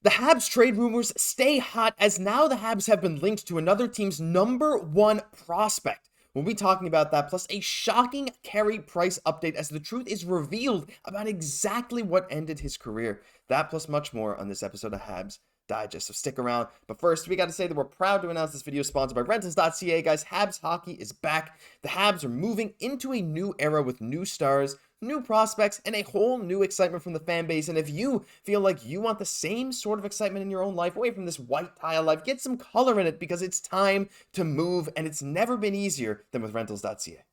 The Habs trade rumors stay hot as now the Habs have been linked to another team's #1 prospect. We'll be talking about that, plus a shocking Carey Price update as the truth is revealed about exactly what ended his career. That plus much more on this episode of Habs Digest, so stick around. But first, we got to say that we're proud to announce this video sponsored by Rentals.ca. Guys, Habs hockey is back. The Habs are moving into a new era with new stars, new prospects, and a whole new excitement from the fan base. And if you feel like you want the same sort of excitement in your own life, away from this white tile life, get some color in it because it's time to move, and it's never been easier than with Rentals.ca.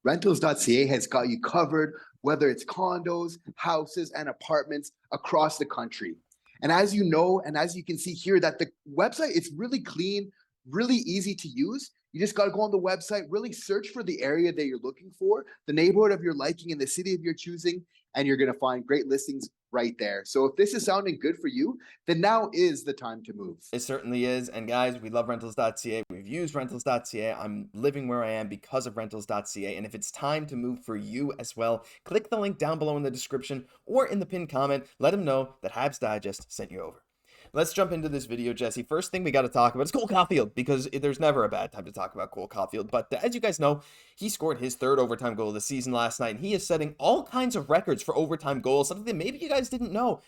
Rentals.ca has got you covered, whether it's condos, houses, and apartments across the country. And as you know, and as you can see here, that the website is really clean, really easy to use. You just got to go on the website, really search for the area that you're looking for, the neighborhood of your liking in the city of your choosing, and you're going to find great listings right there. So if this is sounding good for you, then now is the time to move. It certainly is. And guys, we love Rentals.ca. We've used Rentals.ca. I'm living where I am because of Rentals.ca. And if it's time to move for you as well, click the link down below in the description or in the pinned comment. Let them know that Habs Digest sent you over. Let's jump into this video, Jesse. First thing we got to talk about is Cole Caufield, because there's never a bad time to talk about Cole Caufield. But as you guys know, he scored his 3rd overtime goal of the season last night, and he is setting all kinds of records for overtime goals, something that maybe you guys didn't know.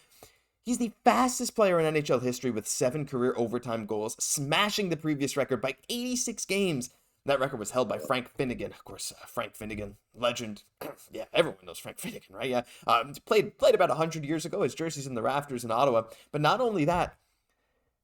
He's the fastest player in NHL history with 7 career overtime goals, smashing the previous record by 86 games. That record was held by Frank Finnegan. Of course, Frank Finnegan, legend. Yeah, everyone knows Frank Finnegan, right? Yeah, played about 100 years ago. His jersey's in the rafters in Ottawa. But not only that,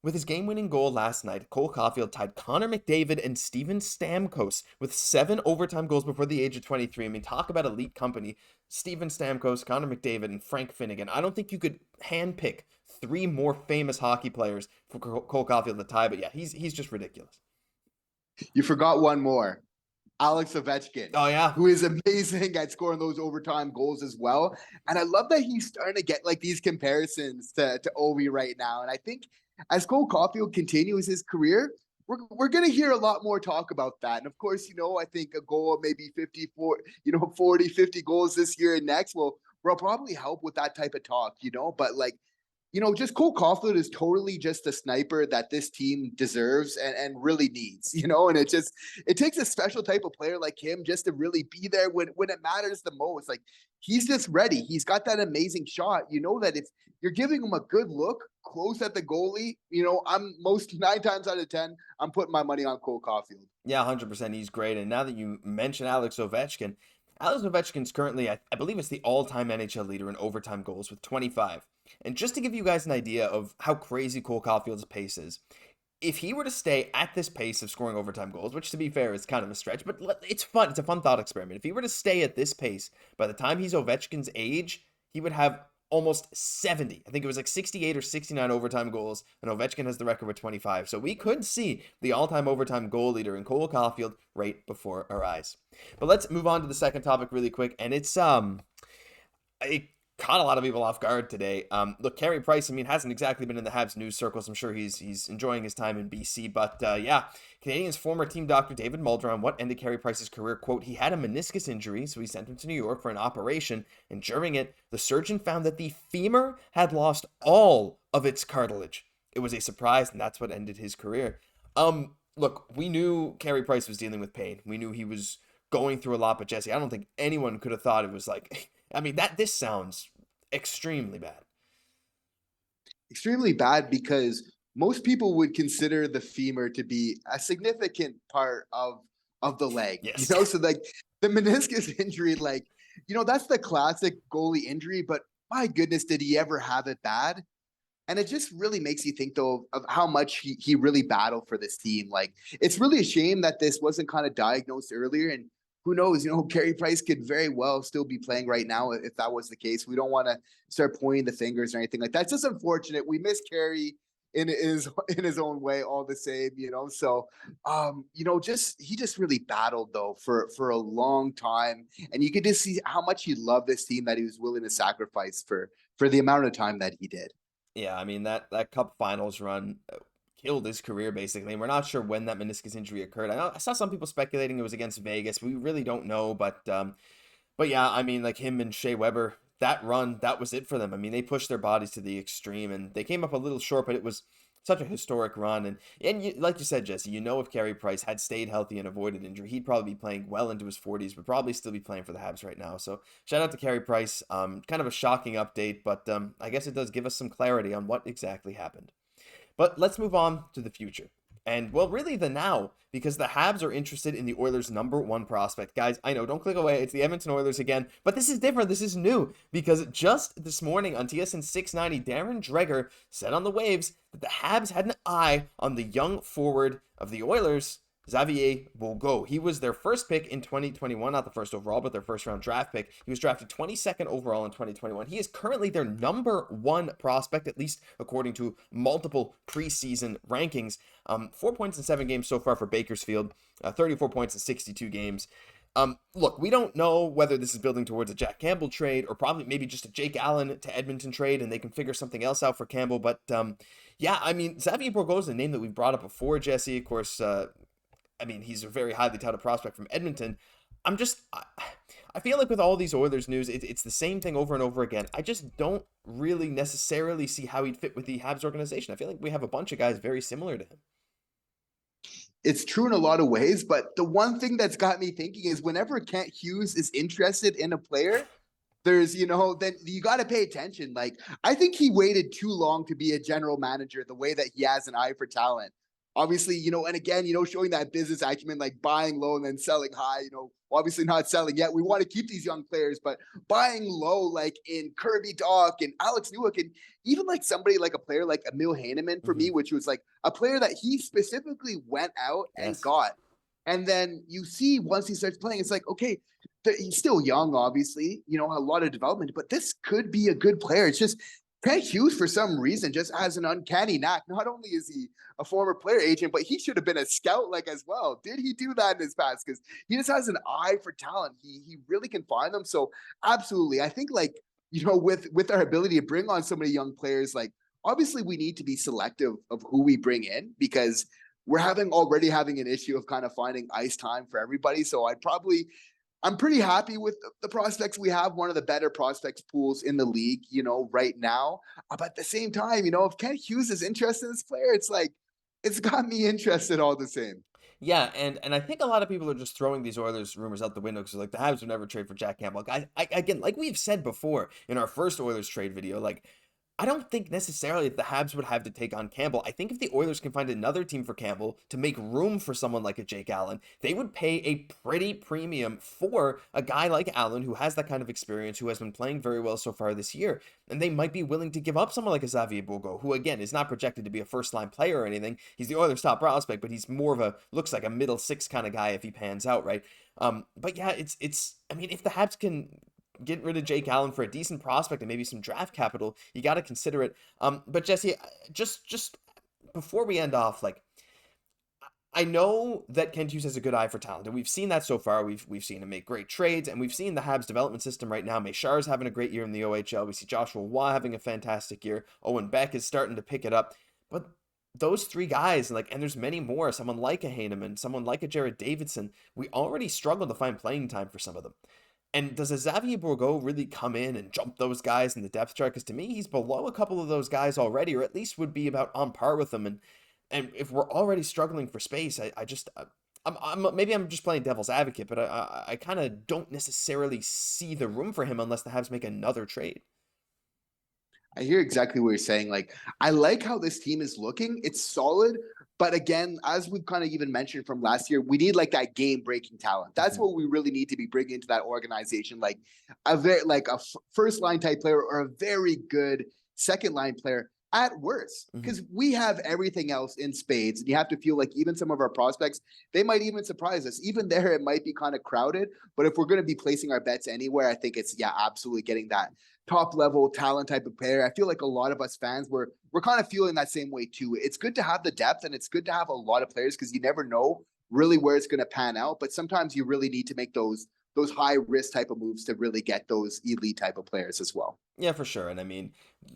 with his game-winning goal last night, Cole Caufield tied Connor McDavid and Steven Stamkos with 7 overtime goals before the age of 23. I mean, talk about elite company. Steven Stamkos, Connor McDavid, and Frank Finnegan. I don't think you could handpick 3 more famous hockey players for Cole Caufield to tie, but yeah, he's just ridiculous. You forgot one more. Alex Ovechkin. Oh, yeah. Who is amazing at scoring those overtime goals as well. And I love that he's starting to get like these comparisons to Ovi right now. And I think as Cole Caufield continues his career, we're going to hear a lot more talk about that. And of course, I think a goal of maybe 54, 40, 50 goals this year and next will probably help with that type of talk, but like, just Cole Caufield is totally just a sniper that this team deserves and really needs, and it takes a special type of player like him just to really be there when it matters the most. Like, he's just ready. He's got that amazing shot. That if you're giving him a good look close at the goalie, I'm 9 times out of 10, I'm putting my money on Cole Caufield. Yeah, 100%. He's great. And now that you mention Alex Ovechkin's currently, I believe it's the all-time NHL leader in overtime goals with 25. And just to give you guys an idea of how crazy Cole Caufield's pace is, if he were to stay at this pace of scoring overtime goals, which to be fair is kind of a stretch, but it's fun. It's a fun thought experiment. If he were to stay at this pace, by the time he's Ovechkin's age, he would have almost 70. I think it was like 68 or 69 overtime goals, and Ovechkin has the record with 25. So we could see the all-time overtime goal leader in Cole Caufield right before our eyes. But let's move on to the second topic really quick, and it's it caught a lot of people off guard today. Look, Carey Price, hasn't exactly been in the Habs news circles. I'm sure he's enjoying his time in BC, but yeah, Canadiens former team doctor David Mulder on what ended Carey Price's career, quote, he had a meniscus injury, so he sent him to New York for an operation, and during it, the surgeon found that the femur had lost all of its cartilage. It was a surprise, and that's what ended his career. Look, we knew Carey Price was dealing with pain. We knew he was going through a lot, but Jesse, I don't think anyone could have thought it was like, this sounds extremely bad. Extremely bad because most people would consider the femur to be a significant part of the leg. Yes. So like the meniscus injury, like, that's the classic goalie injury, but my goodness, did he ever have it bad? And it just really makes you think, though, of how much he really battled for this team. Like, it's really a shame that this wasn't kind of diagnosed earlier. And who knows, Carey Price could very well still be playing right now if that was the case. We don't want to start pointing the fingers or anything like that. It's just unfortunate. We miss Carey in his own way all the same, So, he just really battled, though, for a long time. And you could just see how much he loved this team that he was willing to sacrifice for the amount of time that he did. Yeah, that Cup Finals run killed his career, basically. And we're not sure when that meniscus injury occurred. I saw some people speculating it was against Vegas. We really don't know, but yeah, like him and Shea Weber that run, that was it for them. I mean, they pushed their bodies to the extreme, and they came up a little short, but it was such a historic run. And like you said, Jesse, if Carey Price had stayed healthy and avoided injury, he'd probably be playing well into his 40s, would probably still be playing for the Habs right now. So shout out to Carey Price. Kind of a shocking update, but I guess it does give us some clarity on what exactly happened. But let's move on to the future. And, well, really the now, because the Habs are interested in the Oilers' #1 prospect. Guys, I know, don't click away. It's the Edmonton Oilers again. But this is different. This is new. Because just this morning on TSN 690, Darren Dreger said on the Waves that the Habs had an eye on the young forward of the Oilers, Xavier Bourgault. He was their first pick in 2021, not the first overall, but their first round draft pick. He was drafted 22nd overall in 2021. He is currently their #1 prospect, at least according to multiple preseason rankings. 4 points in 7 games so far for Bakersfield, 34 points in 62 games. Look, we don't know whether this is building towards a Jack Campbell trade or probably maybe just a Jake Allen to Edmonton trade, and they can figure something else out for Campbell. But yeah, I mean, Xavier Bourgault is a name that we've brought up before, Jesse. Of course, I mean, he's a very highly touted prospect from Edmonton. I feel like with all these Oilers news, it's the same thing over and over again. I just don't really necessarily see how he'd fit with the Habs organization. I feel like we have a bunch of guys very similar to him. It's true in a lot of ways, but the one thing that's got me thinking is whenever Kent Hughes is interested in a player, there's, then you got to pay attention. Like, I think he waited too long to be a general manager the way that he has an eye for talent. Obviously, and again, showing that business acumen, like buying low and then selling high, obviously not selling yet. We want to keep these young players, but buying low, like in Kirby, Dach and Alex Newhook, and even like somebody like a player like Emil Heineman for me, which was like a player that he specifically went out and got. And then you see once he starts playing, it's like, okay, he's still young, obviously, a lot of development, but this could be a good player. It's just Kent Hughes, for some reason, just has an uncanny knack. Not only is he a former player agent, but he should have been a scout as well. Did he do that in his past? Because he just has an eye for talent. He really can find them. So absolutely. I think with our ability to bring on so many young players, obviously we need to be selective of who we bring in because we're already having an issue of kind of finding ice time for everybody. So I'm pretty happy with the prospects we have, one of the better prospects pools in the league, right now. But at the same time, if Kent Hughes is interested in this player, it's got me interested all the same. Yeah, and I think a lot of people are just throwing these Oilers rumors out the window because the Habs would never trade for Jack Campbell. Again, like we've said before in our first Oilers trade video, I don't think necessarily that the Habs would have to take on Campbell. I think if the Oilers can find another team for Campbell to make room for someone like a Jake Allen, they would pay a pretty premium for a guy like Allen who has that kind of experience, who has been playing very well so far this year. And they might be willing to give up someone like a Xavier Bourgault, who again is not projected to be a first-line player or anything. He's the Oilers' top prospect, but he's more of looks like a middle six kind of guy if he pans out, right? But yeah, I mean, if the Habs can get rid of Jake Allen for a decent prospect and maybe some draft capital, you got to consider it. But Jesse, just before we end off, I know that Kent Hughes has a good eye for talent, and we've seen that so far. We've seen him make great trades, and we've seen the Habs development system right now. Mesar's having a great year in the OHL. We see Joshua Waugh having a fantastic year. Owen Beck is starting to pick it up. But those three guys, and there's many more, someone like a Heineman, someone like a Jared Davidson, we already struggle to find playing time for some of them. And does a Xavier Bourgault really come in and jump those guys in the depth chart? Because to me, he's below a couple of those guys already, or at least would be about on par with them. And if we're already struggling for space, maybe I'm just playing devil's advocate, but I kind of don't necessarily see the room for him unless the Habs make another trade. I hear exactly what you're saying. I like how this team is looking. It's solid. But again, as we've kind of even mentioned from last year, we need that game-breaking talent. That's what we really need to be bringing into that organization, a first-line type player or a very good second-line player at worst, because we have everything else in spades. And you have to feel like even some of our prospects, they might even surprise us. Even there, it might be kind of crowded. But if we're going to be placing our bets anywhere, I think it's, absolutely getting that top level talent type of player. I feel like a lot of us fans we're kind of feeling that same way too. It's good to have the depth and it's good to have a lot of players because you never know really where it's going to pan out. But sometimes you really need to make those high risk type of moves to really get those elite type of players as well. Yeah, for sure. And I mean,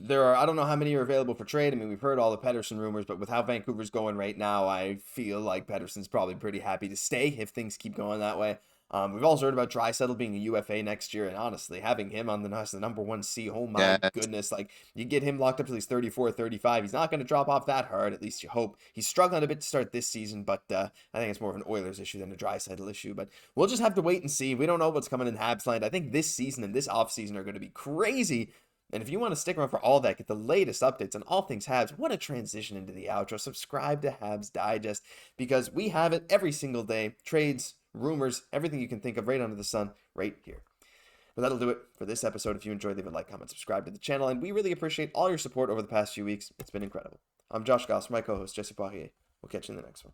I don't know how many are available for trade. I mean, we've heard all the Pettersson rumors, but with how Vancouver's going right now, I feel like Pettersson's probably pretty happy to stay if things keep going that way. We've also heard about Draisaitl being a UFA next year, and honestly, having him on as the number 1C, oh my Yeah. goodness, like, you get him locked up till he's 34, 35, he's not going to drop off that hard, at least you hope. He's struggling a bit to start this season, but I think it's more of an Oilers issue than a Draisaitl issue, but we'll just have to wait and see. We don't know what's coming in Habs land. I think this season and this offseason are going to be crazy, and if you want to stick around for all that, get the latest updates on all things Habs, what a transition into the outro. Subscribe to Habs Digest, because we have it every single day. Trades, rumors, everything you can think of right under the sun, right here. But that'll do it for this episode. If you enjoyed, leave a like, comment, subscribe to the channel, and we really appreciate all your support over the past few weeks. It's been incredible. I'm Josh Gosse, my co-host, Jesse Poirier. We'll catch you in the next one.